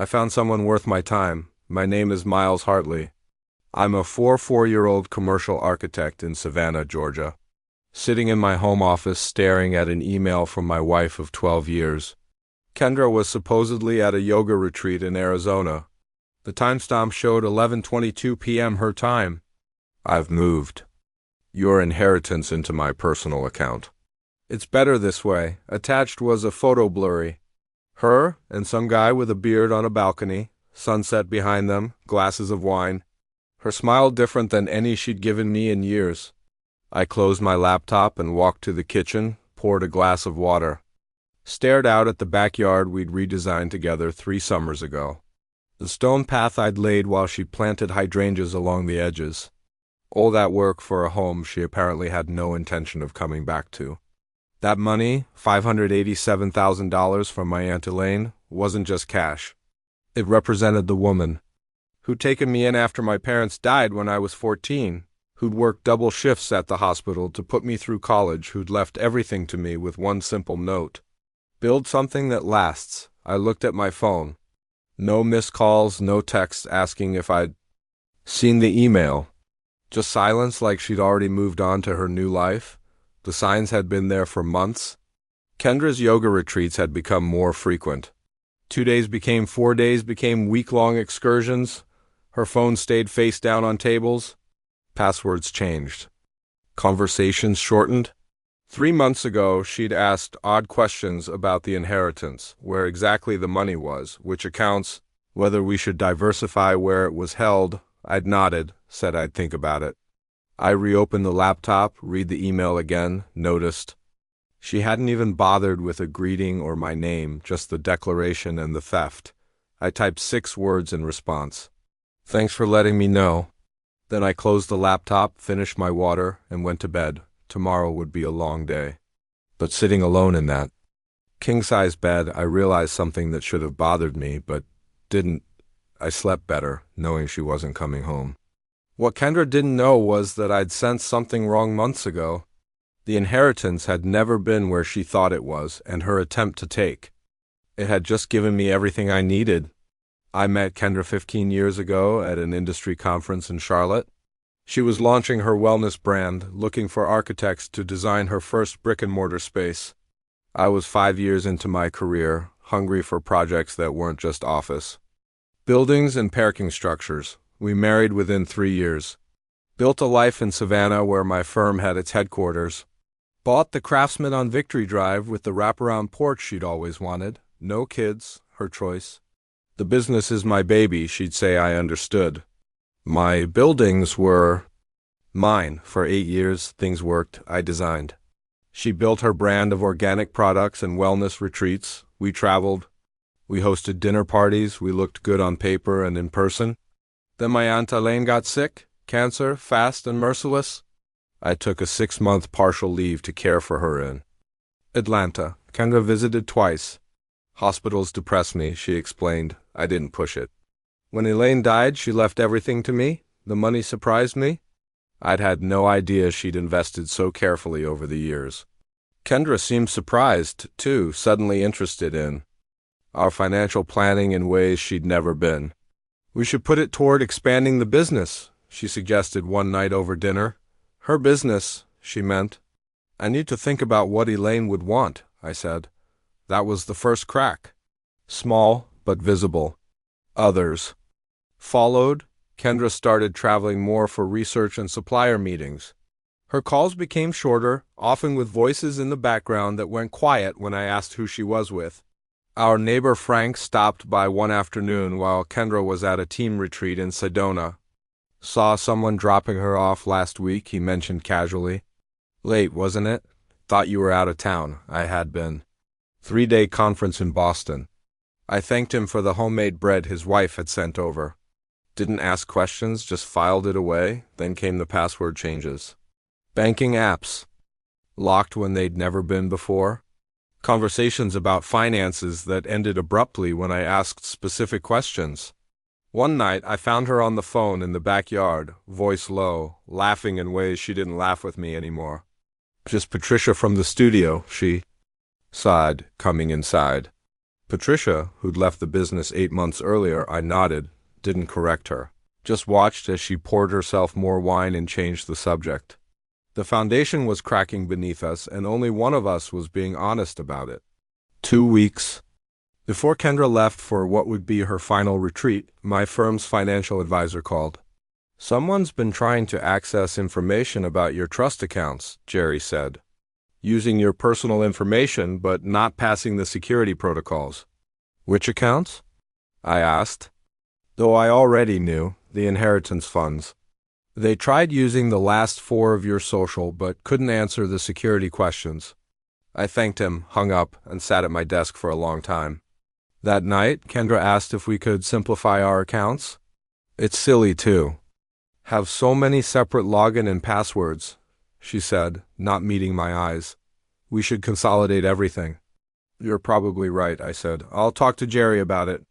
I found someone worth my time. My name is Miles Hartley. I'm a 44-year-old commercial architect in Savannah, Georgia. Sitting in my home office staring at an email from my wife of 12 years. Kendra was supposedly at a yoga retreat in Arizona. The timestamp showed 11:22 p.m. her time. I've moved your inheritance into my personal account. It's better this way. Attached was a photo blurry. Her and some guy with a beard on a balcony, sunset behind them, glasses of wine. Her smile different than any she'd given me in years. I closed my laptop and walked to the kitchen, poured a glass of water. Stared out at the backyard we'd redesigned together 3 summers ago. The stone path I'd laid while she planted hydrangeas along the edges. All that work for a home she apparently had no intention of coming back to. That money, $587,000 from my Aunt Elaine, wasn't just cash. It represented the woman who'd taken me in after my parents died when I was 14, who'd worked double shifts at the hospital to put me through college, who'd left everything to me with one simple note. Build something that lasts. I looked at my phone. No missed calls, no texts asking if I'd seen the email. Just silence like she'd already moved on to her new life. The signs had been there for months. Kendra's yoga retreats had become more frequent. 2 days became 4 days, became week-long excursions. Her phone stayed face down on tables. Passwords changed. Conversations shortened. 3 months ago, she'd asked odd questions about the inheritance, where exactly the money was, which accounts, whether we should diversify where it was held. I'd nodded, said I'd think about it. I reopened the laptop, read the email again, noticed. She hadn't even bothered with a greeting or my name, just the declaration and the theft. I typed 6 words in response. Thanks for letting me know. Then I closed the laptop, finished my water, and went to bed. Tomorrow would be a long day. But sitting alone in that king-size bed, I realized something that should have bothered me, but didn't. I slept better, knowing she wasn't coming home. What Kendra didn't know was that I'd sensed something wrong months ago. The inheritance had never been where she thought it was, and her attempt to take. It had just given me everything I needed. I met Kendra 15 years ago at an industry conference in Charlotte. She was launching her wellness brand, looking for architects to design her first brick-and-mortar space. I was 5 years into my career, hungry for projects that weren't just office buildings and parking structures. We married within 3 years. Built a life in Savannah where my firm had its headquarters. Bought the Craftsman on Victory Drive with the wraparound porch she'd always wanted. No kids, her choice. The business is my baby, she'd say. I understood. My buildings were mine. For 8 years, things worked. I designed. She built her brand of organic products and wellness retreats. We traveled. We hosted dinner parties. We looked good on paper and in person. Then my Aunt Elaine got sick, cancer, fast and merciless. I took a 6-month partial leave to care for her in Atlanta. Kendra visited twice. Hospitals depressed me, she explained. I didn't push it. When Elaine died, she left everything to me. The money surprised me. I'd had no idea she'd invested so carefully over the years. Kendra seemed surprised, too, suddenly interested in our financial planning in ways she'd never been. We should put it toward expanding the business, she suggested one night over dinner. Her business, she meant. I need to think about what Elaine would want, I said. That was the first crack. Small, but visible. Others followed. Kendra started traveling more for research and supplier meetings. Her calls became shorter, often with voices in the background that went quiet when I asked who she was with. Our neighbor Frank stopped by one afternoon while Kendra was at a team retreat in Sedona. Saw someone dropping her off last week, he mentioned casually. Late, wasn't it? Thought you were out of town. I had been. 3-day conference in Boston. I thanked him for the homemade bread his wife had sent over. Didn't ask questions, just filed it away. Then came the password changes. Banking apps. Locked when they'd never been before. Conversations about finances that ended abruptly when I asked specific questions. One night, I found her on the phone in the backyard, voice low, laughing in ways she didn't laugh with me anymore. Just Patricia from the studio, she sighed, coming inside. Patricia, who'd left the business 8 months earlier, I nodded, didn't correct her. Just watched as she poured herself more wine and changed the subject. The foundation was cracking beneath us, and only one of us was being honest about it. 2 weeks before Kendra left for what would be her final retreat, my firm's financial advisor called. "Someone's been trying to access information about your trust accounts," Jerry said. "Using your personal information, but not passing the security protocols." "Which accounts?" I asked. Though I already knew, the inheritance funds. "They tried using the last 4 of your social, but couldn't answer the security questions." I thanked him, hung up, and sat at my desk for a long time. That night, Kendra asked if we could simplify our accounts. "It's silly, too. Have so many separate login and passwords," she said, not meeting my eyes. "We should consolidate everything." "You're probably right," I said. "I'll talk to Jerry about it."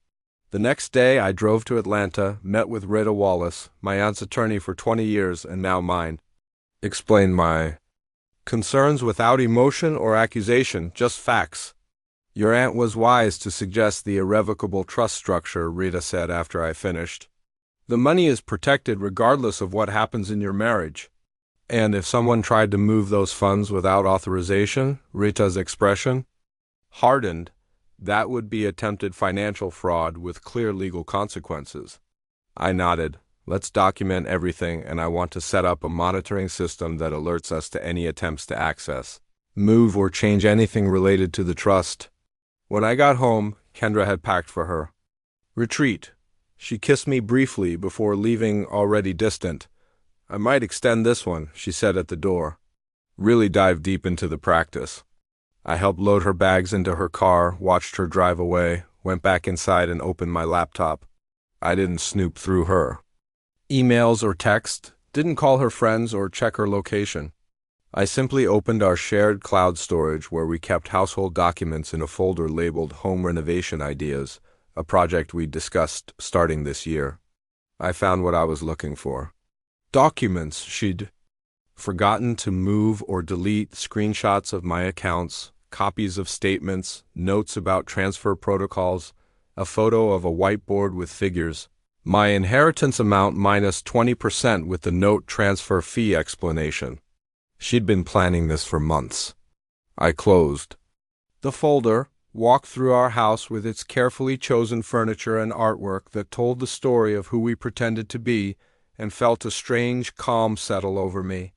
The next day, I drove to Atlanta, met with Rita Wallace, my aunt's attorney for 20 years and now mine. Explained my concerns without emotion or accusation, just facts. "Your aunt was wise to suggest the irrevocable trust structure," Rita said after I finished. "The money is protected regardless of what happens in your marriage. And if someone tried to move those funds without authorization," Rita's expression, hardened, "that would be attempted financial fraud with clear legal consequences." I nodded. "Let's document everything, and I want to set up a monitoring system that alerts us to any attempts to access, move, or change anything related to the trust." When I got home, Kendra had packed for her retreat. She kissed me briefly before leaving, already distant. "I might extend this one," she said at the door. "Really dive deep into the practice." I helped load her bags into her car, watched her drive away, went back inside and opened my laptop. I didn't snoop through her emails or text, didn't call her friends or check her location. I simply opened our shared cloud storage where we kept household documents in a folder labeled Home Renovation Ideas, a project we discussed starting this year. I found what I was looking for. Documents she'd forgotten to move or delete, screenshots of my accounts, copies of statements, notes about transfer protocols, a photo of a whiteboard with figures, my inheritance amount minus 20% with the note transfer fee explanation. She'd been planning this for months. I closed the folder, walked through our house with its carefully chosen furniture and artwork that told the story of who we pretended to be, and felt a strange calm settle over me.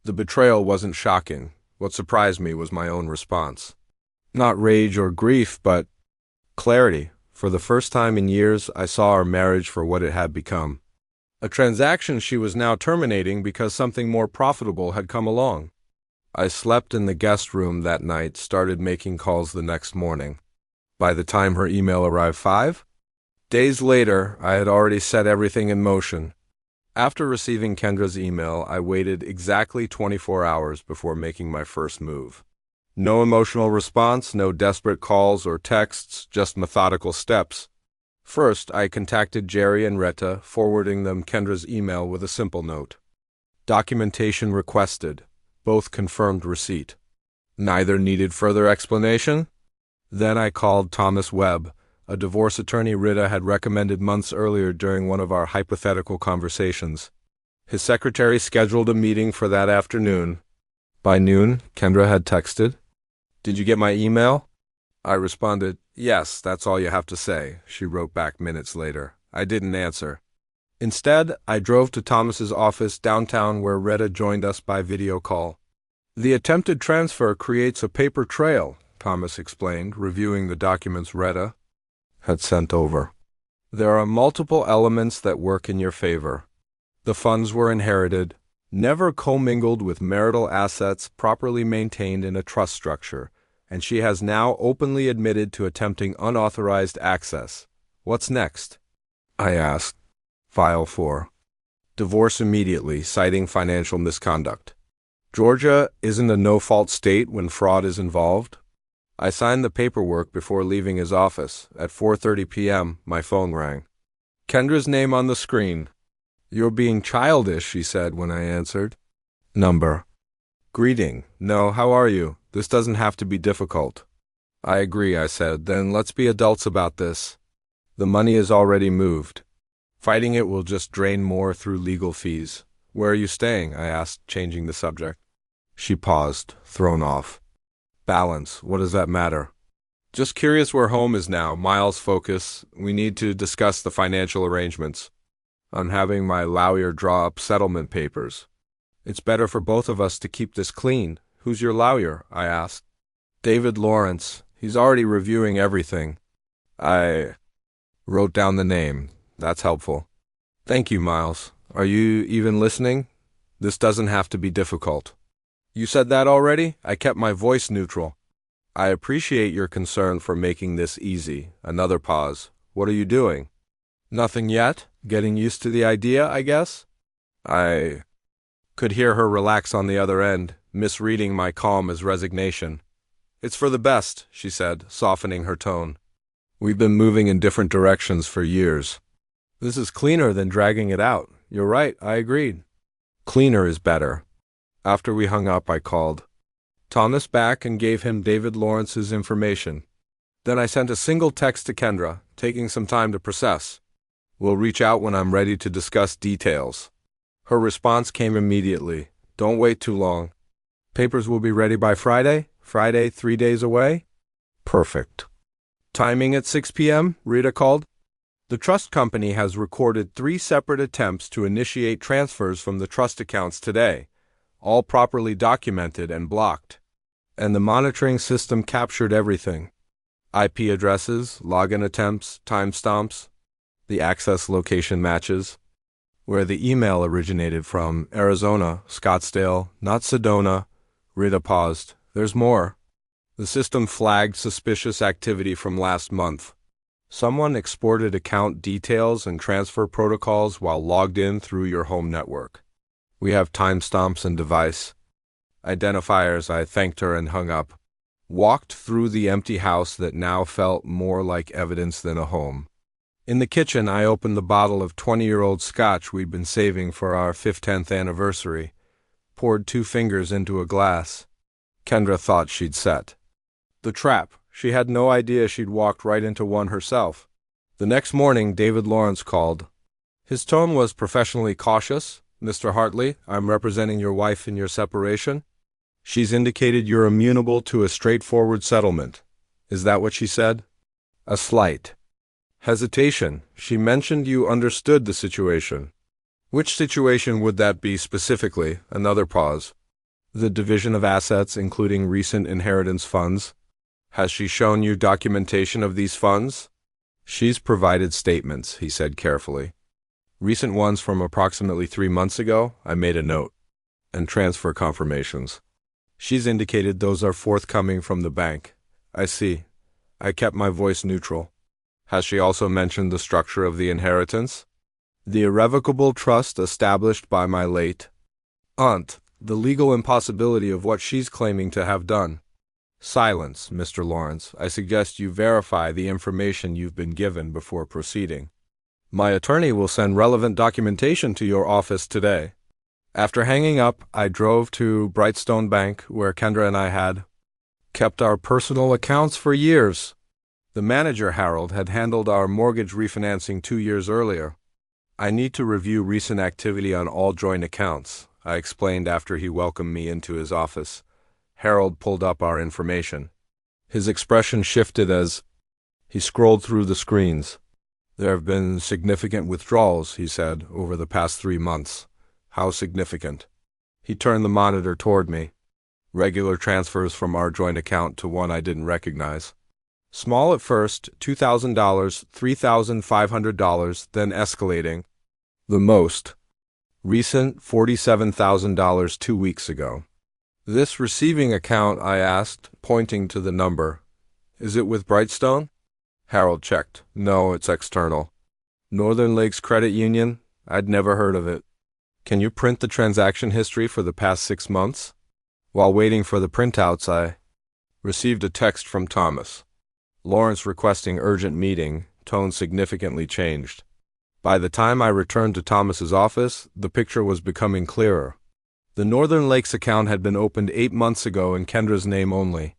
The betrayal wasn't shocking. What surprised me was my own response. Not rage or grief, but clarity. For the first time in years, I saw our marriage for what it had become. A transaction she was now terminating because something more profitable had come along. I slept in the guest room that night, started making calls the next morning. By the time her email arrived 5 days later, I had already set everything in motion. After receiving Kendra's email, I waited exactly 24 hours before making my first move. No emotional response, no desperate calls or texts, just methodical steps. First, I contacted Jerry and Retta, forwarding them Kendra's email with a simple note. Documentation requested. Both confirmed receipt. Neither needed further explanation. Then I called Thomas Webb, a divorce attorney Rita had recommended months earlier during one of our hypothetical conversations. His secretary scheduled a meeting for that afternoon. By noon, Kendra had texted, "Did you get my email?" I responded, "Yes, that's all you have to say." She wrote back minutes later. I didn't answer. Instead, I drove to Thomas's office downtown where Retta joined us by video call. "The attempted transfer creates a paper trail," Thomas explained, reviewing the documents Retta had sent over. "There are multiple elements that work in your favor. The funds were inherited, never commingled with marital assets, properly maintained in a trust structure, and she has now openly admitted to attempting unauthorized access. What's next?" I asked. File 4. Divorce immediately, citing financial misconduct. Georgia isn't a no-fault state when fraud is involved. I signed the paperwork before leaving his office. At 4:30 p.m., my phone rang. Kendra's name on the screen. "You're being childish," she said when I answered. Number. "Greeting. No, how are you? This doesn't have to be difficult." I agree, I said. Then let's be adults about this. The money is already moved. Fighting it will just drain more through legal fees. Where are you staying? I asked, changing the subject. She paused, thrown off. Balance, what does that matter? Just curious where home is now. Miles, focus. We need to discuss the financial arrangements. I'm having my lawyer draw up settlement papers. It's better for both of us to keep this clean. Who's your lawyer? I asked. David Lawrence. He's already reviewing everything. I wrote down the name. That's helpful. Thank you, Miles. Are you even listening? This doesn't have to be difficult. You said that already? I kept my voice neutral. I appreciate your concern for making this easy. Another pause. What are you doing? Nothing yet. Getting used to the idea, I guess? I could hear her relax on the other end, misreading my calm as resignation. It's for the best, she said, softening her tone. We've been moving in different directions for years. This is cleaner than dragging it out. You're right, I agreed. Cleaner is better. After we hung up, I called Thomas back and gave him David Lawrence's information. Then I sent a single text to Kendra, taking some time to process. We'll reach out when I'm ready to discuss details. Her response came immediately. Don't wait too long. Papers will be ready by Friday? Friday, 3 days away? Perfect. Timing at 6 p.m., Rita called. The trust company has recorded 3 separate attempts to initiate transfers from the trust accounts today, all properly documented and blocked. And the monitoring system captured everything. IP addresses, login attempts, timestamps, the access location matches, where the email originated from, Arizona, Scottsdale, not Sedona. Rita paused. There's more. The system flagged suspicious activity from last month. Someone exported account details and transfer protocols while logged in through your home network. We have timestamps and device identifiers. I thanked her and hung up. Walked through the empty house that now felt more like evidence than a home. In the kitchen, I opened the bottle of 20-year-old scotch we'd been saving for our 10th anniversary, poured 2 fingers into a glass. Kendra thought she'd set the trap. She had no idea she'd walked right into one herself. The next morning, David Lawrence called. His tone was professionally cautious. Mr. Hartley, I'm representing your wife in your separation. She's indicated you're amenable to a straightforward settlement. Is that what she said? A slight hesitation. She mentioned you understood the situation. Which situation would that be specifically? Another pause. The division of assets, including recent inheritance funds. Has she shown you documentation of these funds? She's provided statements, he said carefully. Recent ones from approximately 3 months ago, I made a note. And transfer confirmations. She's indicated those are forthcoming from the bank. I see. I kept my voice neutral. Has she also mentioned the structure of the inheritance? The irrevocable trust established by my late aunt, the legal impossibility of what she's claiming to have done. Silence, Mr. Lawrence. I suggest you verify the information you've been given before proceeding. My attorney will send relevant documentation to your office today. After hanging up, I drove to Brightstone Bank, where Kendra and I had kept our personal accounts for years. The manager, Harold, had handled our mortgage refinancing 2 years earlier. I need to review recent activity on all joint accounts, I explained after he welcomed me into his office. Harold pulled up our information. His expression shifted as he scrolled through the screens. There have been significant withdrawals, he said, over the past 3 months. How significant? He turned the monitor toward me. Regular transfers from our joint account to one I didn't recognize. Small at first, $2,000, $3,500, then escalating. The most recent, $47,000 2 weeks ago. This receiving account, I asked, pointing to the number. Is it with Brightstone? Harold checked. No, it's external. Northern Lakes Credit Union? I'd never heard of it. Can you print the transaction history for the past 6 months? While waiting for the printouts, I received a text from Thomas. Lawrence requesting urgent meeting, tone significantly changed. By the time I returned to Thomas's office, the picture was becoming clearer. The Northern Lakes account had been opened 8 months ago in Kendra's name only.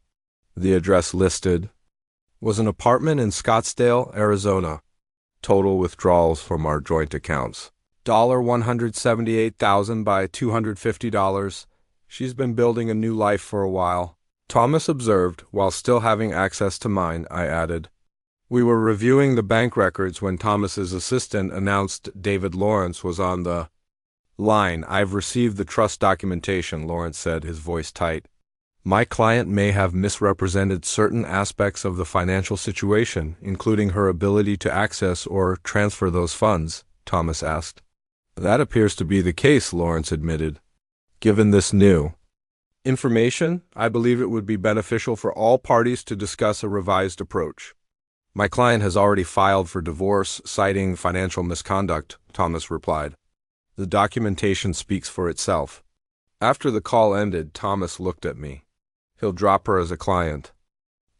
The address listed was an apartment in Scottsdale, Arizona. Total withdrawals from our joint accounts: $178,000 by $250. She's been building a new life for a while. Thomas observed, while still having access to mine. I added. We were reviewing the bank records when Thomas's assistant announced David Lawrence was on the line. I've received the trust documentation, Lawrence said, his voice tight. My client may have misrepresented certain aspects of the financial situation, including her ability to access or transfer those funds, Thomas asked. That appears to be the case, Lawrence admitted. Given this new information, I believe it would be beneficial for all parties to discuss a revised approach. My client has already filed for divorce, citing financial misconduct, Thomas replied. The documentation speaks for itself. After the call ended, Thomas looked at me. He'll drop her as a client.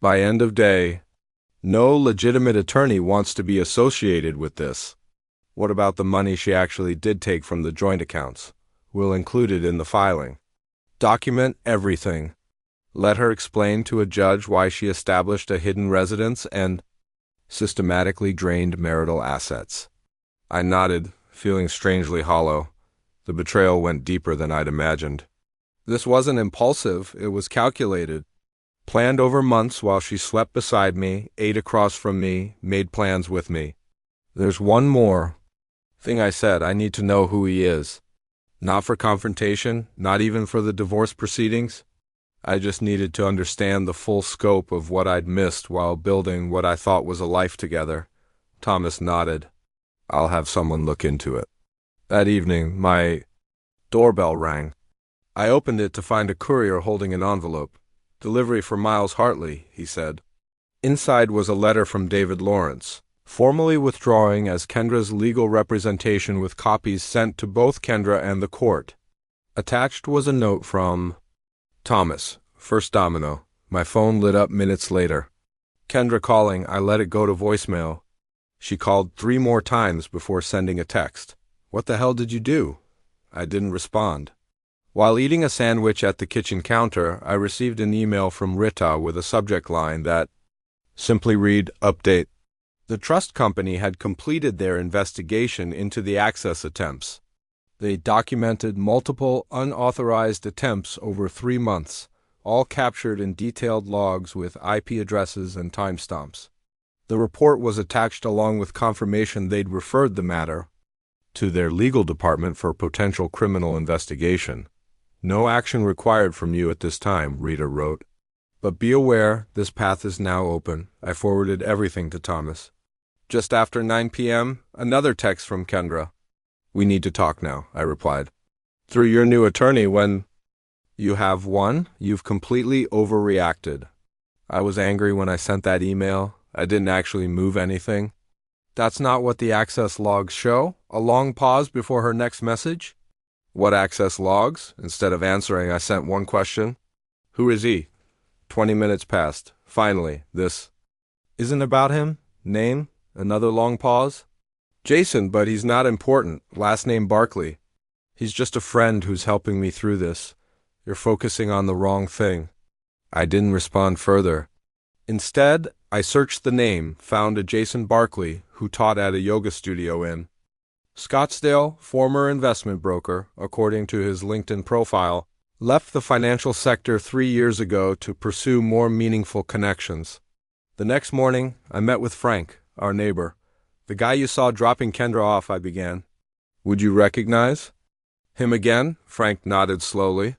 By end of day, no legitimate attorney wants to be associated with this. What about the money she actually did take from the joint accounts? We'll include it in the filing. Document everything. Let her explain to a judge why she established a hidden residence and systematically drained marital assets. I nodded, feeling strangely hollow. The betrayal went deeper than I'd imagined. This wasn't impulsive, it was calculated. Planned over months while she slept beside me, ate across from me, made plans with me. There's one more thing I said. I need to know who he is. Not for confrontation, not even for the divorce proceedings. I just needed to understand the full scope of what I'd missed while building what I thought was a life together. Thomas nodded. I'll have someone look into it. That evening, my doorbell rang. I opened it to find a courier holding an envelope. Delivery for Miles Hartley, he said. Inside was a letter from David Lawrence, formally withdrawing as Kendra's legal representation with copies sent to both Kendra and the court. Attached was a note from Thomas, First Domino. My phone lit up minutes later. Kendra calling, I let it go to voicemail. She called 3 more times before sending a text. What the hell did you do? I didn't respond. While eating a sandwich at the kitchen counter, I received an email from Rita with a subject line that simply read, Update. The trust company had completed their investigation into the access attempts. They documented multiple unauthorized attempts over 3 months, all captured in detailed logs with IP addresses and timestamps. The report was attached along with confirmation they'd referred the matter to their legal department for potential criminal investigation. No action required from you at this time, Rita wrote. But be aware, this path is now open. I forwarded everything to Thomas. Just after 9 p.m., another text from Kendra. We need to talk now, I replied. Through your new attorney, when you have one, you've completely overreacted. I was angry when I sent that email. I didn't actually move anything. That's not what the access logs show? A long pause before her next message? What access logs? Instead of answering, I sent one question. Who is he? 20 minutes passed. Finally, this isn't about him? Name? Another long pause. Jason, but he's not important. Last name Barkley. He's just a friend who's helping me through this. You're focusing on the wrong thing. I didn't respond further. Instead, I searched the name, found a Jason Barkley, who taught at a yoga studio in Scottsdale, former investment broker, according to his LinkedIn profile, left the financial sector 3 years ago to pursue more meaningful connections. The next morning, I met with Frank, our neighbor. The guy you saw dropping Kendra off, I began. Would you recognize him again? Frank nodded slowly.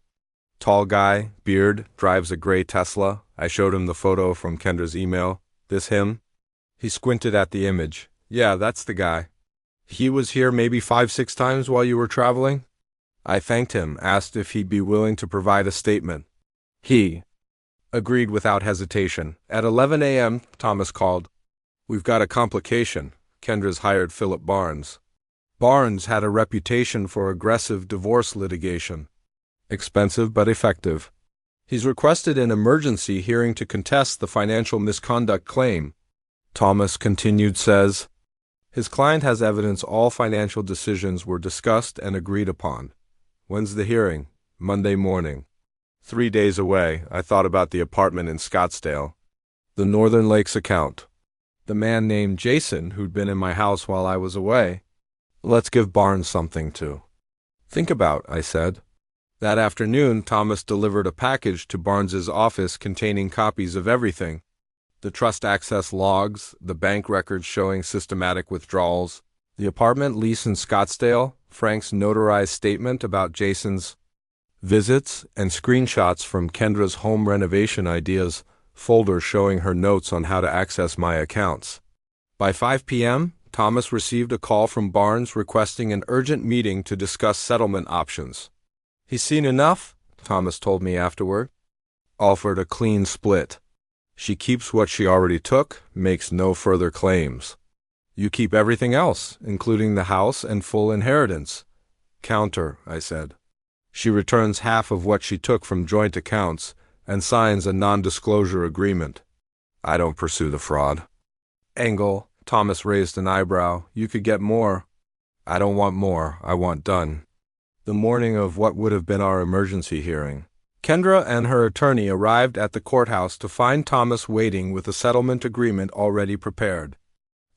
Tall guy, beard, drives a gray Tesla. I showed him the photo from Kendra's email. This him? He squinted at the image. Yeah, that's the guy. He was here maybe 5-6 times while you were traveling? I thanked him, asked if he'd be willing to provide a statement. He agreed without hesitation. At 11 a.m., Thomas called. We've got a complication. Kendra's hired Philip Barnes. Barnes had a reputation for aggressive divorce litigation. Expensive but effective. He's requested an emergency hearing to contest the financial misconduct claim. Thomas continued, says, his client has evidence all financial decisions were discussed and agreed upon. When's the hearing? Monday morning. 3 days away, I thought about the apartment in Scottsdale. The Northern Lakes account. The man named Jason who'd been in my house while I was away. Let's give Barnes something to think about, I said. That afternoon, Thomas delivered a package to Barnes's office containing copies of everything. The trust access logs, the bank records showing systematic withdrawals, the apartment lease in Scottsdale, Frank's notarized statement about Jason's visits, and screenshots from Kendra's home renovation ideas folder showing her notes on how to access my accounts. By 5 p.m., Thomas received a call from Barnes requesting an urgent meeting to discuss settlement options. He's seen enough, Thomas told me afterward. Offered a clean split. She keeps what she already took, makes no further claims. You keep everything else, including the house and full inheritance. Counter, I said. She returns half of what she took from joint accounts and signs a non-disclosure agreement. I don't pursue the fraud. Angle, Thomas raised an eyebrow. You could get more. I don't want more. I want done. The morning of what would have been our emergency hearing, Kendra and her attorney arrived at the courthouse to find Thomas waiting with a settlement agreement already prepared.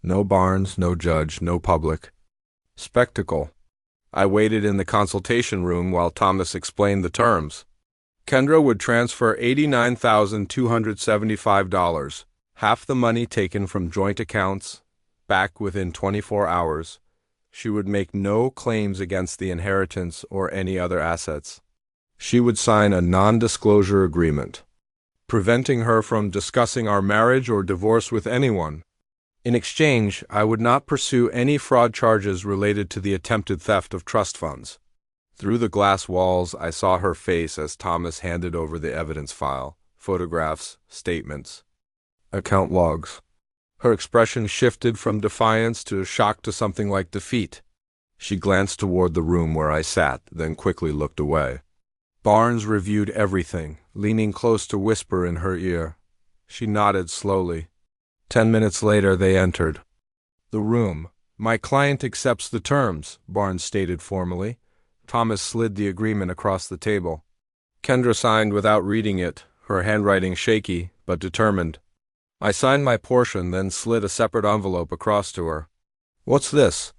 No Barnes, no judge, no public. Spectacle. I waited in the consultation room while Thomas explained the terms. Kendra would transfer $89,275, half the money taken from joint accounts, back within 24 hours. She would make no claims against the inheritance or any other assets. She would sign a non-disclosure agreement, preventing her from discussing our marriage or divorce with anyone. In exchange, I would not pursue any fraud charges related to the attempted theft of trust funds. Through the glass walls, I saw her face as Thomas handed over the evidence file, photographs, statements, account logs. Her expression shifted from defiance to shock to something like defeat. She glanced toward the room where I sat, then quickly looked away. Barnes reviewed everything, leaning close to whisper in her ear. She nodded slowly. 10 minutes later, they entered the room. My client accepts the terms, Barnes stated formally. Thomas slid the agreement across the table. Kendra signed without reading it, her handwriting shaky, but determined. I signed my portion, then slid a separate envelope across to her. What's this?